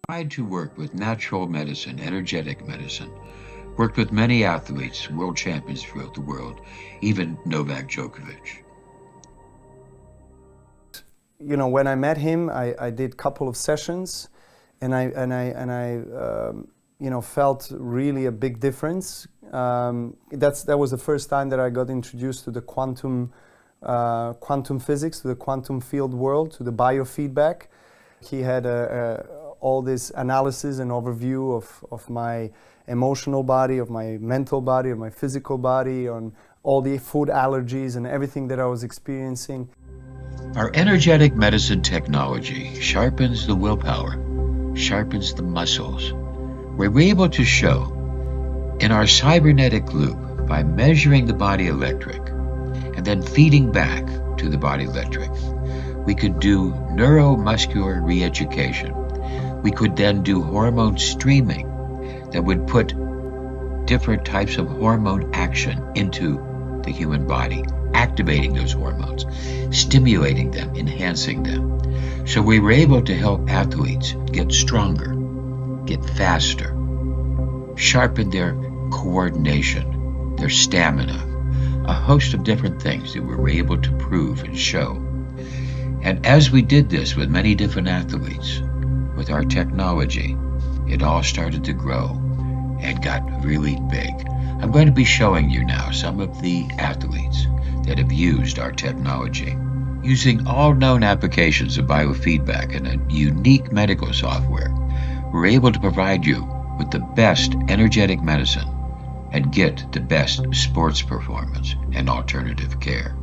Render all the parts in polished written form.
Tried to work with natural medicine, energetic medicine, worked with many athletes, world champions throughout the world, even Novak Djokovic. You know, when I met him, I did a couple of sessions, and I you know, felt really a big difference. That was the first time that I got introduced to the quantum physics, to the quantum field world, to the biofeedback. He had all this analysis and overview of my emotional body, of my mental body, of my physical body, on all the food allergies and everything that I was experiencing. Our energetic medicine technology sharpens the willpower, sharpens the muscles. We're able to show in our cybernetic loop by measuring the body electric and then feeding back to the body electric. We could do neuromuscular re-education. We could then do hormone streaming that would put different types of hormone action into the human body, activating those hormones, stimulating them, enhancing them. So we were able to help athletes get stronger, get faster, sharpen their coordination, their stamina, a host of different things that we were able to prove and show. And as we did this with many different athletes, with our technology, it all started to grow and got really big. I'm going to be showing you now some of the athletes that have used our technology. Using all known applications of biofeedback and a unique medical software, we're able to provide you with the best energetic medicine and get the best sports performance and alternative care.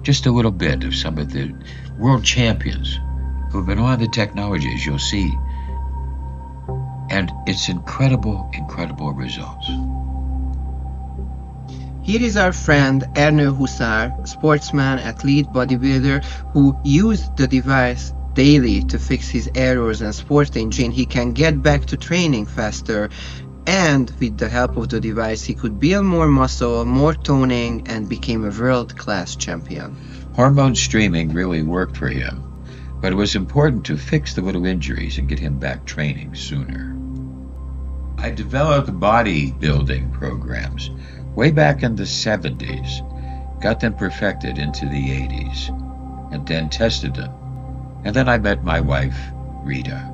Just a little bit of some of the world champions who have been on the technology, as you'll see. And it's incredible, incredible results. Here is our friend Ernő Huszár, sportsman, athlete, bodybuilder, who used the device daily to fix his errors and sport engine. He can get back to training faster, and with the help of the device he could build more muscle, more toning, and became a world-class champion. Hormone streaming really worked for him, but it was important to fix the little injuries and get him back training sooner. I developed bodybuilding programs way back in the 70s, got them perfected into the 80s, and then tested them. And then I met my wife, Rita.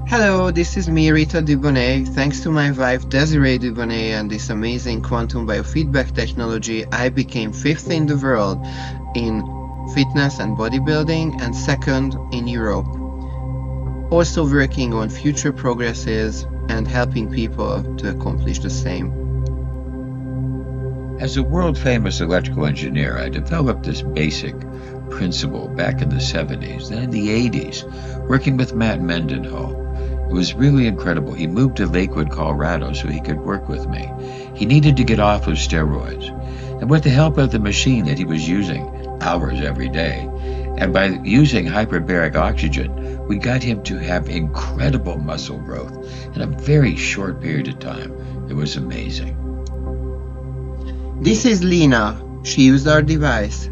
Hello, this is me, Rita Dubonnet. Thanks to my wife, Desi Dubonnet, and this amazing quantum biofeedback technology, I became 5th in the world in fitness and bodybuilding and 2nd in Europe. Also working on future progresses and helping people to accomplish the same. As a world-famous electrical engineer, I developed this basic principle back in the 70s, then in the 80s, working with Matt Mendenhall. It was really incredible. He moved to Lakewood, Colorado so he could work with me. He needed to get off of steroids. And with the help of the machine that he was using hours every day, and by using hyperbaric oxygen, we got him to have incredible muscle growth in a very short period of time. It was amazing. This is Lina. She used our device.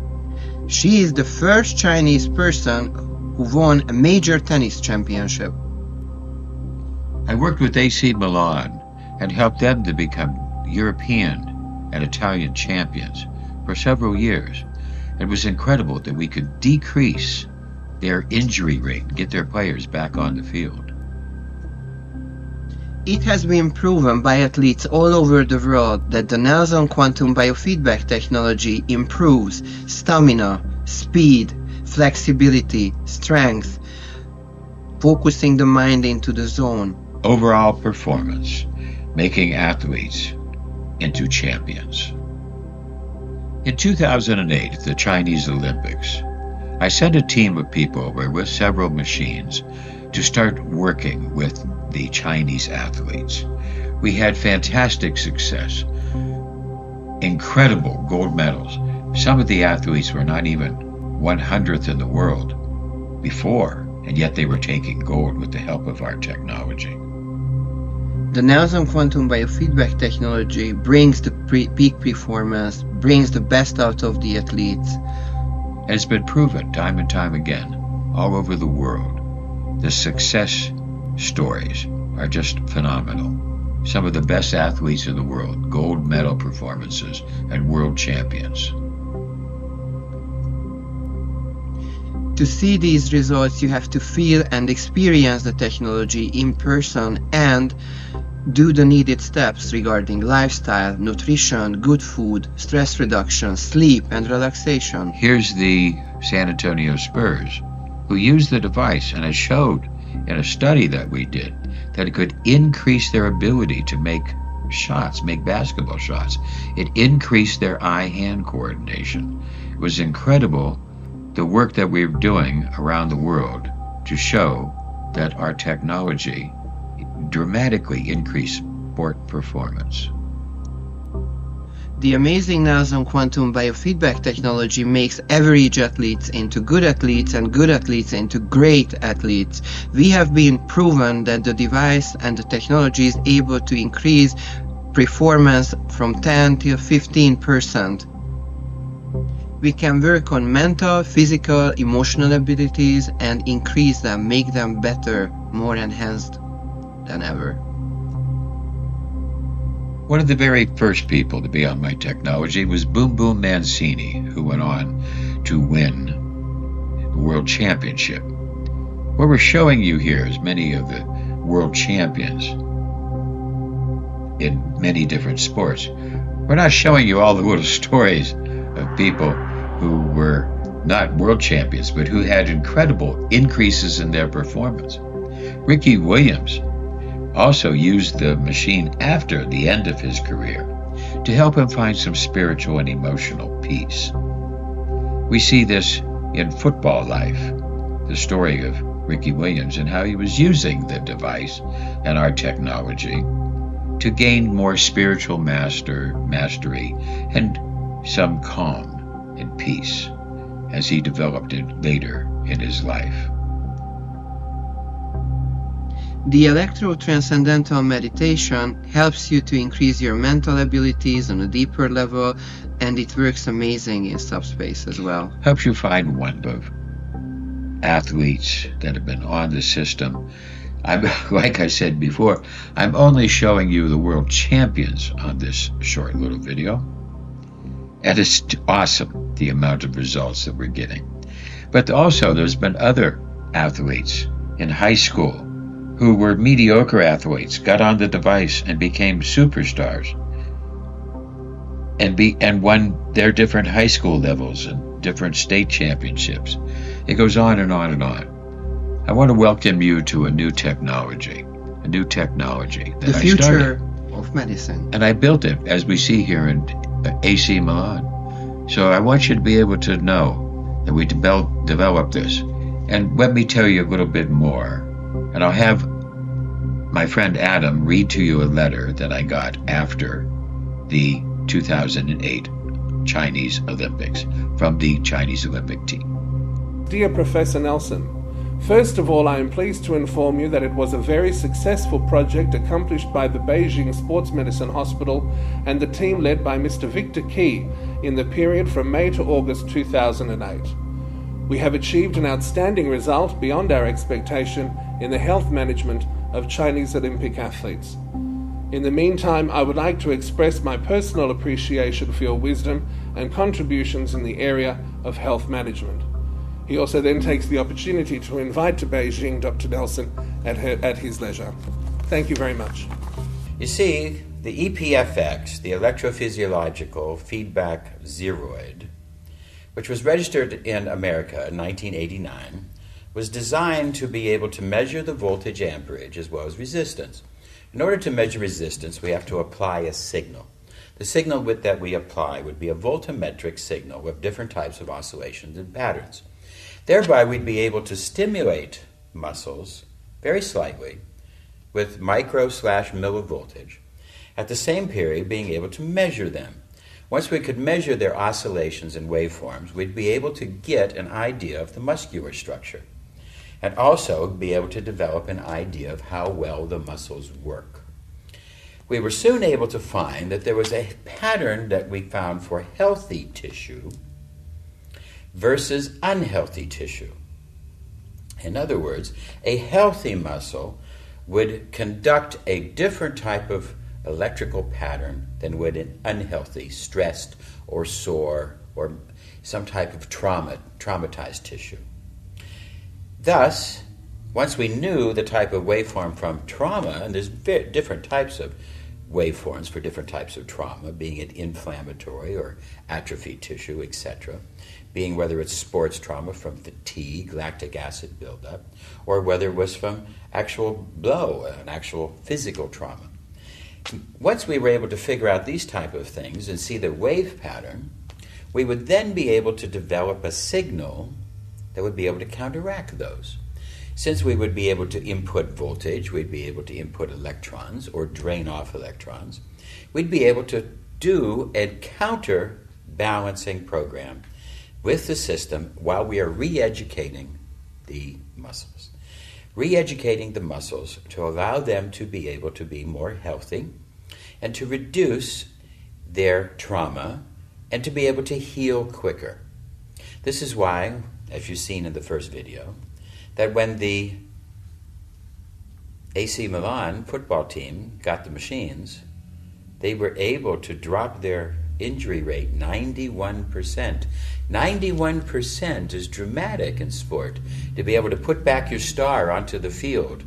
She is the first Chinese person who won a major tennis championship. I worked with AC Milan and helped them to become European and Italian champions for several years. It was incredible that we could decrease their injury rate and get their players back on the field. It has been proven by athletes all over the world that the Nelson quantum biofeedback technology improves stamina, speed, flexibility, strength, focusing the mind into the zone. Overall performance, making athletes into champions. In 2008, at the Chinese Olympics, I sent a team of people with several machines to start working with the Chinese athletes. We had fantastic success, incredible gold medals. Some of the athletes were not even 100th in the world before, and yet they were taking gold with the help of our technology. The Nelson quantum biofeedback technology brings the peak performance, brings the best out of the athletes, And it's been proven time and time again, all over the world. The success stories are just phenomenal. Some of the best athletes in the world, gold medal performances, and world champions. To see these results, you have to feel and experience the technology in person and do the needed steps regarding lifestyle, nutrition, good food, stress reduction, sleep, and relaxation. Here's the San Antonio Spurs, who used the device and has showed in a study that we did that it could increase their ability to make shots, make basketball shots. It increased their eye-hand coordination. It was incredible the work that we're doing around the world to show that our technology dramatically increased sport performance. The amazing Nelson quantum biofeedback technology makes average athletes into good athletes and good athletes into great athletes. We have been proven that the device and the technology is able to increase performance from 10 to 15%. We can work on mental, physical, emotional abilities and increase them, make them better, more enhanced than ever. One of the very first people to be on my technology was Boom Boom Mancini, who went on to win the World Championship. What we're showing you here is many of the world champions in many different sports. We're not showing you all the little stories of people who were not world champions, but who had incredible increases in their performance. Ricky Williams also used the machine after the end of his career to help him find some spiritual and emotional peace. We see this in football life, the story of Ricky Williams and how he was using the device and our technology to gain more spiritual mastery and some calm and peace as he developed it later in his life. The electro-transcendental meditation helps you to increase your mental abilities on a deeper level, and it works amazing in subspace as well. Helps you find one of athletes that have been on the system. Like I said before, I'm only showing you the world champions on this short little video. And it's awesome, the amount of results that we're getting. But also, there's been other athletes in high school who were mediocre athletes, got on the device and became superstars and won their different high school levels and different state championships. It goes on and on and on. I want to welcome you to a new technology that the future of medicine. And I built it, as we see here in AC Milan. So I want you to be able to know that we developed this. And let me tell you a little bit more. And I'll have my friend Adam read to you a letter that I got after the 2008 Chinese Olympics from the Chinese Olympic team. Dear Professor Nelson, first of all, I am pleased to inform you that it was a very successful project accomplished by the Beijing Sports Medicine Hospital and the team led by Mr. Victor Key in the period from May to August 2008. We have achieved an outstanding result beyond our expectation in the health management of Chinese Olympic athletes. In the meantime, I would like to express my personal appreciation for your wisdom and contributions in the area of health management. He also then takes the opportunity to invite to Beijing Dr. Nelson at his leisure. Thank you very much. You see, the EPFX, the electrophysiological feedback zeroid, which was registered in America in 1989, was designed to be able to measure the voltage amperage as well as resistance. In order to measure resistance, we have to apply a signal. The signal that we apply would be a voltammetric signal with different types of oscillations and patterns. Thereby, we'd be able to stimulate muscles very slightly with micro/millivoltage, at the same period being able to measure them. Once we could measure their oscillations and waveforms, we'd be able to get an idea of the muscular structure and also be able to develop an idea of how well the muscles work. We were soon able to find that there was a pattern that we found for healthy tissue versus unhealthy tissue. In other words, a healthy muscle would conduct a different type of electrical pattern than would an unhealthy, stressed, or sore, or some type of traumatized tissue. Thus, once we knew the type of waveform from trauma, and there's different types of waveforms for different types of trauma, being it inflammatory or atrophied tissue, etc., being whether it's sports trauma from fatigue, lactic acid buildup, or whether it was from actual blow, an actual physical trauma. Once we were able to figure out these type of things and see the wave pattern, we would then be able to develop a signal that would be able to counteract those. Since we would be able to input voltage, we'd be able to input electrons or drain off electrons, we'd be able to do a counterbalancing program with the system while we are re-educating the muscles. Re-educating the muscles to allow them to be able to be more healthy and to reduce their trauma and to be able to heal quicker. This is why, as you've seen in the first video, that when the AC Milan football team got the machines, they were able to drop their injury rate 91%. 91% is dramatic in sport, to be able to put back your star onto the field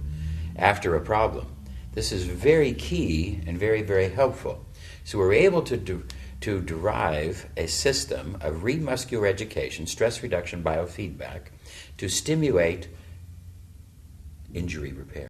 after a problem. This is very key and very, very helpful. So we're able to derive a system of remuscular education, stress reduction, biofeedback, to stimulate injury repair.